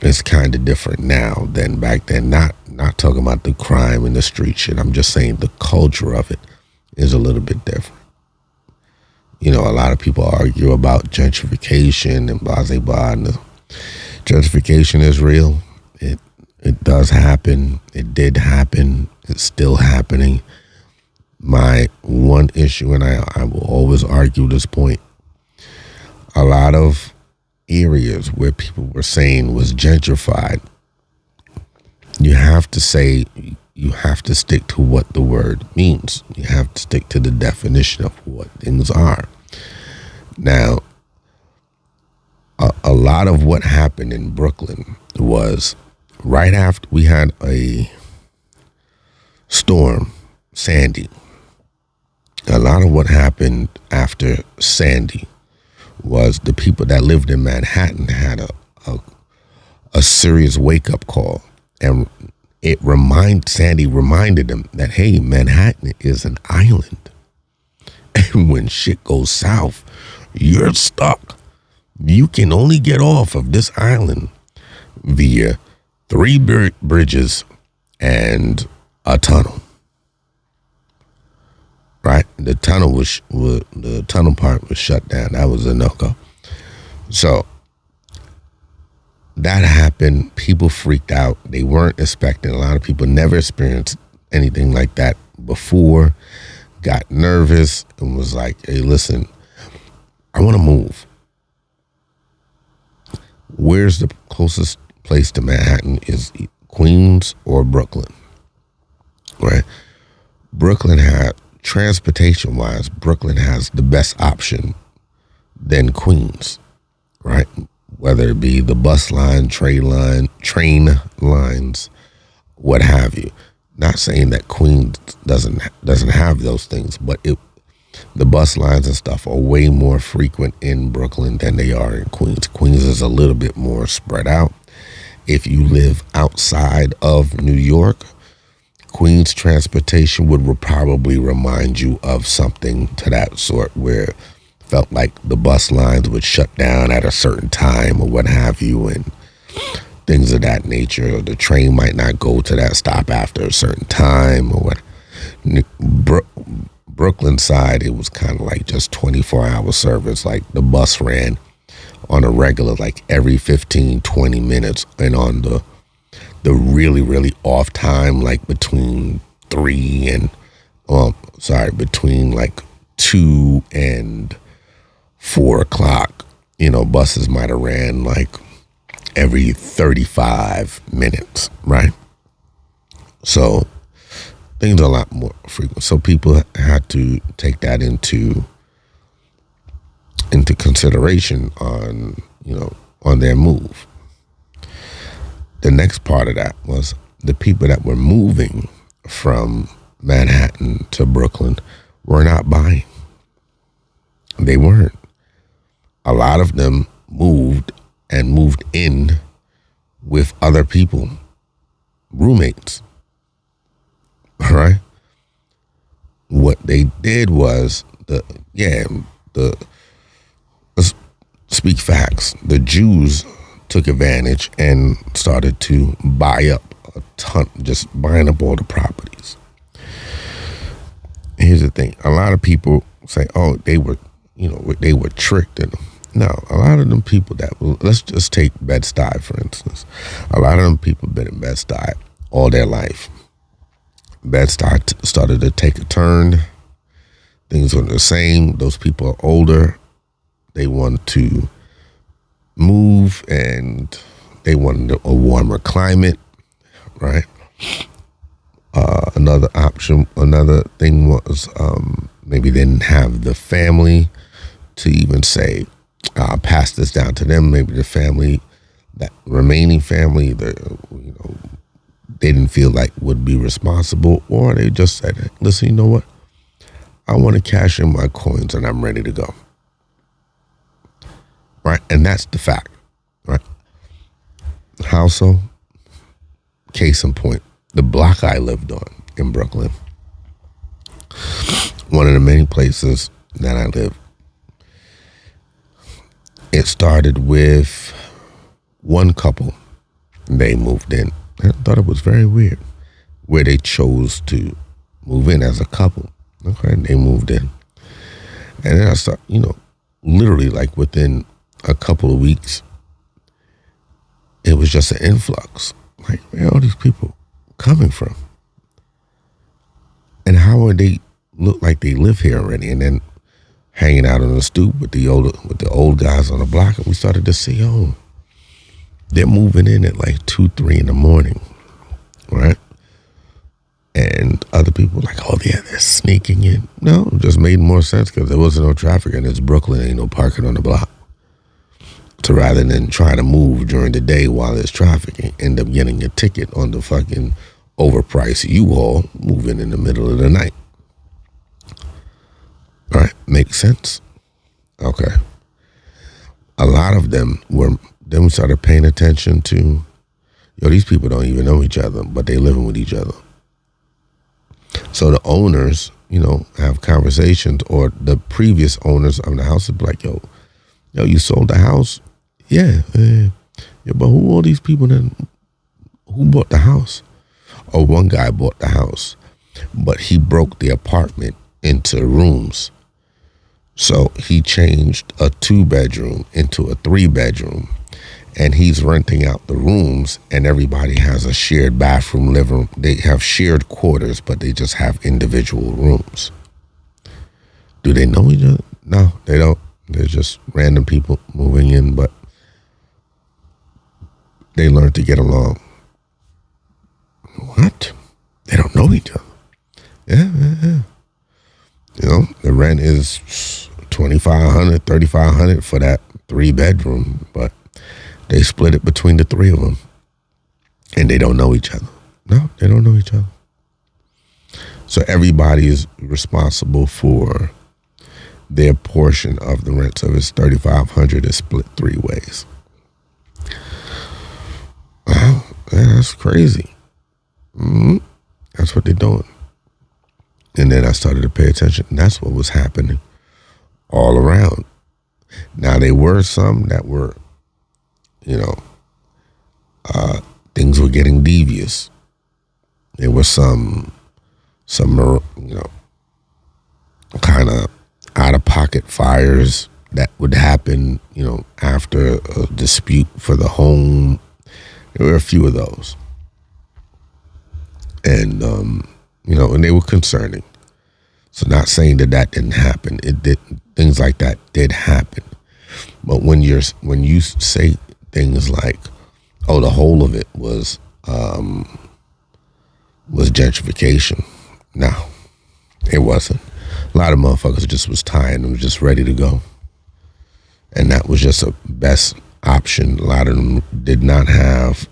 is kind of different now than back then. Not talking about the crime and the street shit. I'm just saying the culture of it is a little bit different. A lot of people argue about gentrification and blah, blah, blah. And gentrification is real. It does happen. It did happen. It's still happening. My one issue, and I will always argue this point, a lot of areas where people were saying was gentrified, you have to stick to what the word means. You have to stick to the definition of what things are. Now, a lot of what happened in Brooklyn was right after we had a storm, Sandy. A lot of what happened after Sandy was the people that lived in Manhattan had a serious wake-up call. And Sandy reminded them that, hey, Manhattan is an island. And when shit goes south, you're stuck. You can only get off of this island via 3 bridges and a tunnel. Right? The tunnel part was shut down. That was a no-go. So that happened. People freaked out. They weren't expecting. A lot of people never experienced anything like that before, got nervous, and was like, hey, listen, I want to move. Where's the closest place to Manhattan? Is Queens or Brooklyn? Right? Brooklyn had, transportation-wise, Brooklyn has the best option than Queens, right? Whether it be the bus line, train lines, what have you. Not saying that Queens doesn't have those things, but the bus lines and stuff are way more frequent in Brooklyn than they are in Queens. Queens is a little bit more spread out. If you live outside of New York, Queens transportation would probably remind you of something to that sort, where it felt like the bus lines would shut down at a certain time or what have you, and things of that nature. Or the train might not go to that stop after a certain time or what. Brooklyn side, it was kind of like just 24-hour service. Like the bus ran on a regular, like every 15, 20 minutes, and on the really, really off time, like between between like 2 and 4 o'clock, buses might have ran like every 35 minutes, right? So things are a lot more frequent. So people had to take that into consideration on their move. The next part of that was the people that were moving from Manhattan to Brooklyn were not buying. They weren't. A lot of them moved in with other people, roommates. All right. What they did was let's speak facts. The Jews took advantage and started to buy up a ton, just buying up all the properties. Here's the thing: a lot of people say, "Oh, they were tricked." And no, a lot of them people let's just take Bed-Stuy for instance. A lot of them people been in Bed-Stuy all their life. Bed-Stuy started to take a turn. Things were the same. Those people are older. They want to move, and they wanted a warmer climate, right? Another thing was maybe they didn't have the family to even say, pass this down to them. Maybe the family, that remaining family, they didn't feel like would be responsible, or they just said, listen, you know what? I want to cash in my coins and I'm ready to go. Right? And that's the fact, right? How so? Case in point, the block I lived on in Brooklyn, one of the many places that I lived, it started with one couple. They moved in. I thought it was very weird where they chose to move in as a couple. Okay, they moved in. And then I started, literally like within a couple of weeks, it was just an influx. Like, where are all these people coming from? And how are they look like they live here already? And then hanging out on the stoop with the old guys on the block, and we started to see, they're moving in at like 2, 3 in the morning, right? And other people like, they're sneaking in. No, it just made more sense because there wasn't no traffic, and it's Brooklyn, ain't no parking on the block. So rather than try to move during the day while there's traffic and end up getting a ticket on the fucking overpriced U-Haul, moving in the middle of the night. All right, makes sense? Okay. A lot of them then we started paying attention to, these people don't even know each other, but they living with each other. So the owners, have conversations, or the previous owners of the house would be like, yo, you sold the house? Yeah, but who are these people then? Who bought the house? Oh, one guy bought the house, but he broke the apartment into rooms. So he changed a 2-bedroom into a 3-bedroom, and he's renting out the rooms, and everybody has a shared bathroom, living room. They have shared quarters, but they just have individual rooms. Do they know each other? No, they don't. They're just random people moving in, but they learn to get along. What? They don't know each other. Yeah. The rent is $2,500, $3,500 for that 3-bedroom, but they split it between the 3 of them, and they don't know each other. No, they don't know each other. So everybody is responsible for their portion of the rent. So if it's $3,500, it's split 3 ways. Wow, that's crazy. Mm-hmm. That's what they're doing. And then I started to pay attention. And that's what was happening all around. Now, there were some that were, you know, things were getting devious. There were some, you know, kind of out of pocket fires that would happen, you know, after a dispute for the home. There were a few of those. And, you know, and they were concerning. So not saying that didn't happen. It did. Things like that did happen. But when you say things like, oh, the whole of it was gentrification. No, it wasn't. A lot of motherfuckers just was tired and was just ready to go. And that was just a best option. A lot of them did not have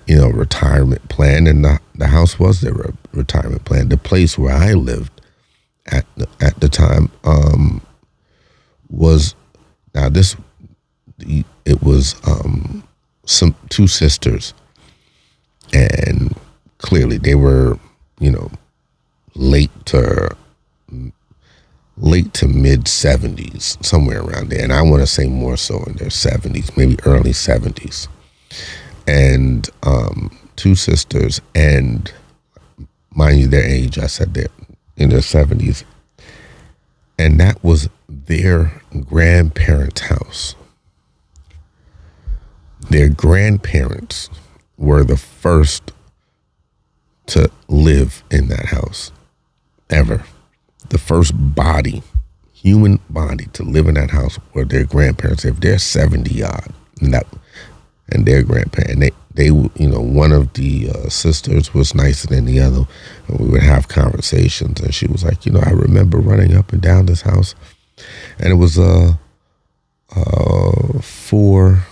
you know, retirement plan, and the house was their retirement plan. The place where I lived at the time was, now this, it was some two sisters, and clearly they were, you know, late to mid 70s, somewhere around there, and I want to say more so in their 70s, maybe early 70s. And two sisters, and mind you, their age, I said they're in their 70s. And that was their grandparents' house. Their grandparents were the first to live in that house ever. The first human body to live in that house were their grandparents. If they're 70 odd, and their grandparents, and they you know, one of the sisters was nicer than the other, and we would have conversations, and she was like, you know, I remember running up and down this house, and it was 4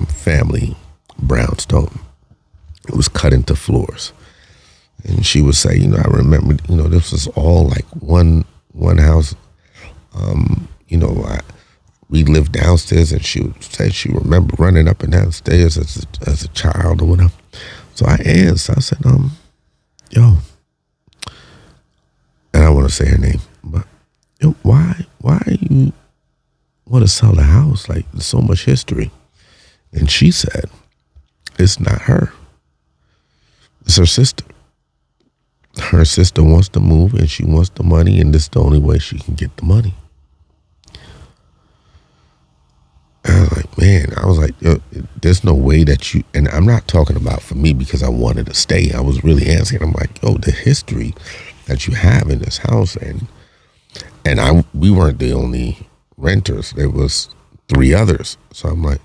family brownstone. It was cut into floors, and she would say, you know, I remember, you know, this was all like one house. You know, we lived downstairs, and she would say she remembered running up and downstairs as a child or whatever. So I asked, I said, yo, and I want to say her name, but yo, why you want to sell the house? Like, there's so much history. And she said, it's not her. It's her sister. Her sister wants to move, and she wants the money, and this is the only way she can get the money. I was like, man, yo, there's no way that you, and I'm not talking about for me because I wanted to stay. I was really asking, I'm like, yo, the history that you have in this house, and we weren't the only renters. There was 3 others. So I'm like,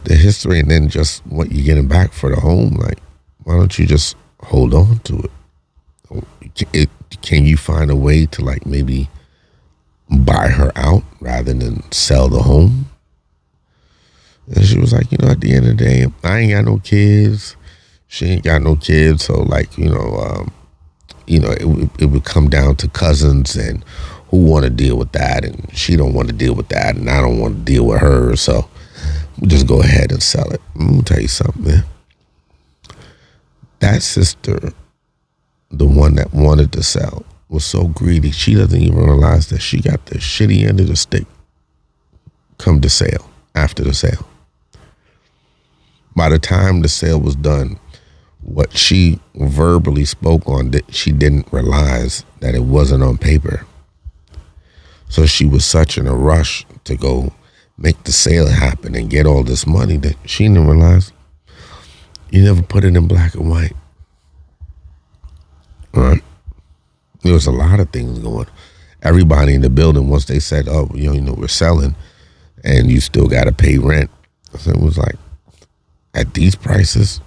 the history, and then just what you're getting back for the home, like, why don't you just hold on to it? Can you find a way to, like, maybe buy her out rather than sell the home? And she was like, you know, at the end of the day, I ain't got no kids. She ain't got no kids. So, like, you know, it would come down to cousins and who want to deal with that. And she don't want to deal with that. And I don't want to deal with her. So we just go ahead and sell it. I'm going to tell you something, man. That sister, the one that wanted to sell, was so greedy. She doesn't even realize that she got the shitty end of the stick come to sale, after the sale. By the time the sale was done, what she verbally spoke on, that she didn't realize that it wasn't on paper. So she was such in a rush to go make the sale happen and get all this money that she didn't realize you never put it in black and white. Right? There was a lot of things going. Everybody in the building, once they said, oh, you know, we're selling and you still got to pay rent. So it was like, at these prices,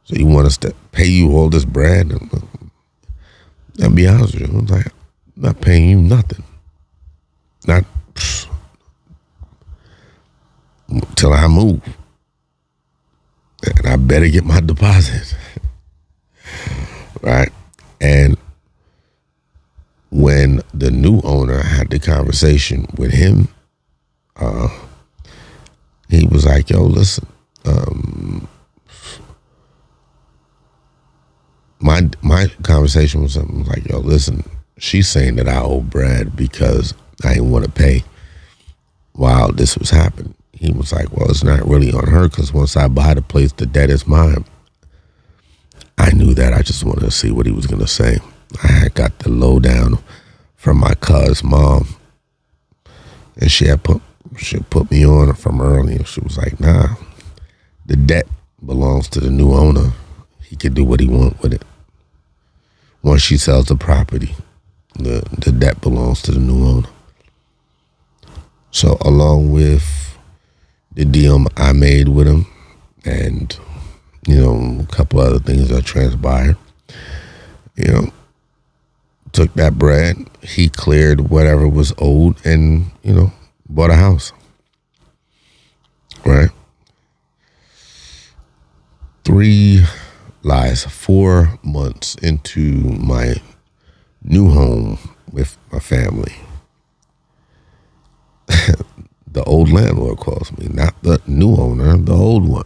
so you want us to pay you all this bread? And I'll be honest with you, I was like, I'm not paying you nothing. Not till I move. And I better get my deposit. Right? And when the new owner had the conversation with him, he was like, yo, listen, my conversation was something like, yo, listen, she's saying that I owe Brad because I didn't want to pay while this was happening. He was like, well, it's not really on her because once I buy the place, the debt is mine. I knew that. I just wanted to see what he was going to say. I had got the lowdown from my cousin's mom, and she put me on from early, and she was like, nah, the debt belongs to the new owner. He can do what he wants with it. Once she sells the property, the debt belongs to the new owner. So along with the deal I made with him and, a couple other things that transpired, took that bread, he cleared whatever was owed and, bought a house. Right? 4 months into my new home with my family, the old landlord calls me, not the new owner, the old one.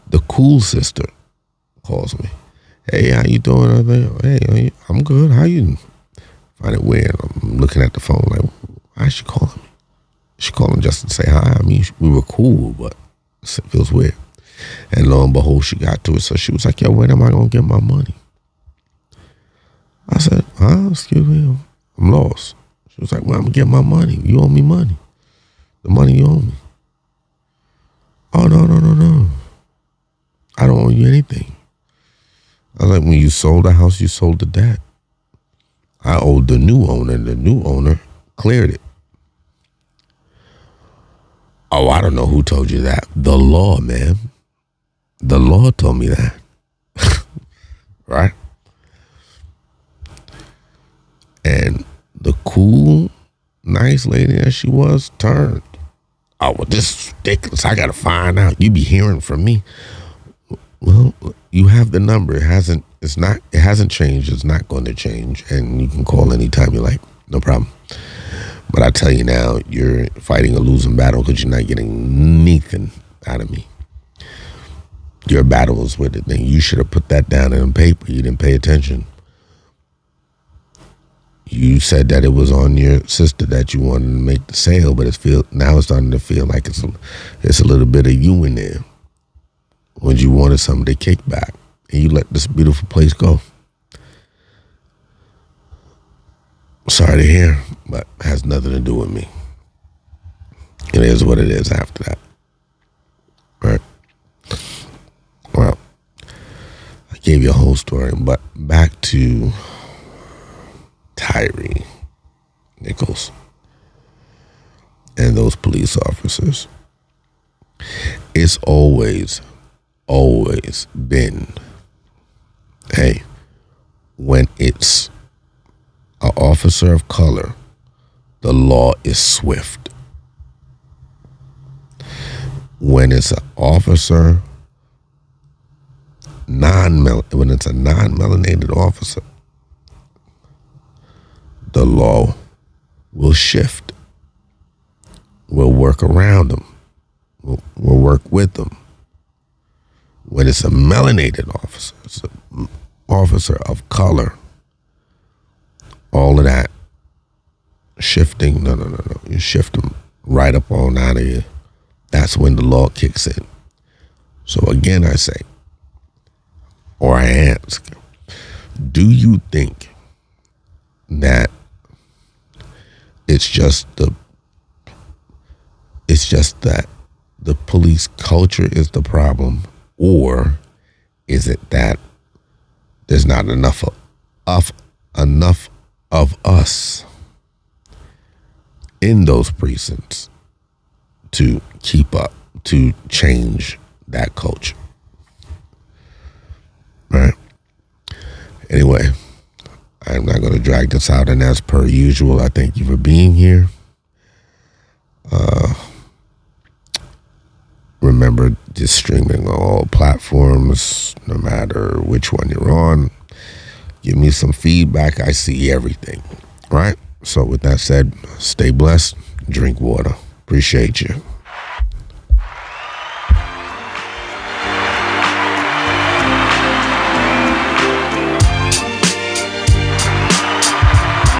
The cool sister calls me. Hey, how you doing? Hey, I'm good. How you? Find it weird. I'm looking at the phone like, why is she calling me? She calling just to say hi. I mean, we were cool, but it feels weird. And lo and behold, she got to it. So she was like, yo, when am I going to get my money? I said, excuse me, I'm lost. She was like, well, I'm going to get my money. You owe me money. The money you owe me. Oh, no. I don't owe you anything. I was like, when you sold the house, you sold the debt. I owed the new owner. The new owner cleared it. Oh, I don't know who told you that. The law, man. The law told me that. Right? And the cool, nice lady that she was turned. Oh, well, this is ridiculous. I got to find out. You be hearing from me. Well, you have the number. It hasn't changed. It's not going to change. And you can call anytime you like. No problem. But I tell you now, you're fighting a losing battle because you're not getting anything out of me. Your battle is with it. Then you should have put that down in paper. You didn't pay attention. You said that it was on your sister that you wanted to make the sale, but now it's starting to feel like it's a little bit of you in there. When you wanted something to kick back, and you let this beautiful place go. Sorry to hear, but it has nothing to do with me. It is what it is after that. Right? Well, I gave you a whole story, but back to Tyree Nichols and those police officers. It's always been, hey, when it's an officer of color, the law is swift. When it's an officer, when it's a non-melanated officer, the law will shift. We'll work around them. We'll work with them. When it's a melanated officer, it's an officer of color, all of that shifting, no. You shift them right up on out of here. That's when the law kicks in. So again, I say, or I ask, do you think that it's just that the police culture is the problem, or is it that there's not enough of us in those precincts to keep up, to change that culture? Right? Anyway, I'm not going to drag this out, and as per usual, I thank you for being here. Remember, just streaming on all platforms, no matter which one you're on. Give me some feedback. I see everything. Right? So with that said, stay blessed. Drink water. Appreciate you.